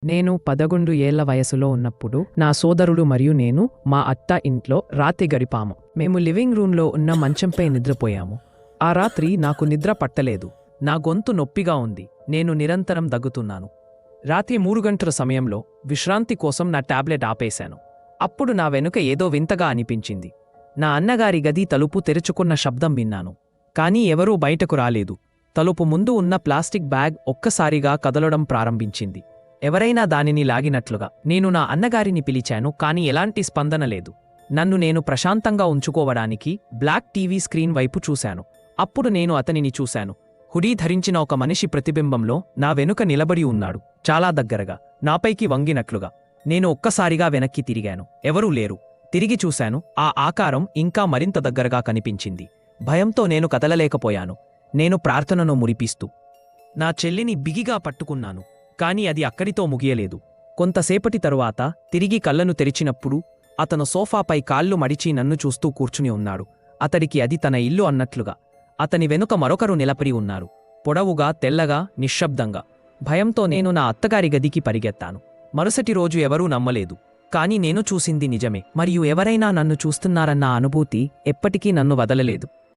నేను 11 ఏళ్ల వయసులో ఉన్నప్పుడు నా సోదరుడు మరియు నేను మా అత్త ఇంట్లో రాత్రి గడిపాము. మేము లివింగ్ రూమ్లో ఉన్న మంచంపై నిద్రపోయాము. ఆ రాత్రి నాకు నిద్ర పట్టలేదు. నా గొంతు నొప్పిగా ఉంది. నేను నిరంతరం దగ్గుతున్నాను. రాత్రి 3 గంటల సమయంలో విశ్రాంతి కోసం నా టాబ్లెట్ ఆపేశాను. అప్పుడు నా వెనుక ఏదో వింతగా అనిపించింది. నా అన్నగారి గది తలుపు తెరుచుకున్న శబ్దం విన్నాను. కానీ ఎవరూ బయటకు రాలేదు. తలుపు ముందు ఉన్న ప్లాస్టిక్ బ్యాగ్ ఒక్కసారిగా కదలడం ప్రారంభించింది. ఎవరైనా దానిని లాగినట్లుగా. నేను నా అన్నగారిని పిలిచాను, కానీ ఎలాంటి స్పందన లేదు. నన్ను నేను ప్రశాంతంగా ఉంచుకోవడానికి బ్లాక్ టీవీ స్క్రీన్ వైపు చూశాను. అప్పుడు నేను అతనిని చూశాను. హుడీ ధరించిన ఒక మనిషి ప్రతిబింబంలో నా వెనుక నిలబడి ఉన్నాడు, చాలా దగ్గరగా, నాపైకి వంగినట్లుగా. నేను ఒక్కసారిగా వెనక్కి తిరిగాను. ఎవరూ లేరు. తిరిగి చూశాను. ఆ ఆకారం ఇంకా మరింత దగ్గరగా కనిపించింది. భయంతో నేను కదలలేకపోయాను. నేను ప్రార్థనను మురిపిస్తూ నా చెల్లిని బిగిగా పట్టుకున్నాను. కాని అది అక్కడితో ముగియలేదు. కొంతసేపటి తరువాత తిరిగి కళ్ళను తెరిచినప్పుడు అతను సోఫాపై కాళ్ళు మడిచి నన్ను చూస్తూ కూర్చుని ఉన్నాడు. అతడికి అది తన ఇల్లు అన్నట్లుగా. అతని వెనుక మరొకరు నిలబడి ఉన్నారు, పొడవుగా, తెల్లగా, నిశ్శబ్దంగా. భయంతో నేను నా అత్తగారి గదికి పరిగెత్తాను. మరుసటి రోజు ఎవరూ నమ్మలేదు. కాని నేను చూసింది నిజమే, మరియు ఎవరైనా నన్ను చూస్తున్నారన్న అనుభూతి ఎప్పటికీ నన్ను వదలలేదు.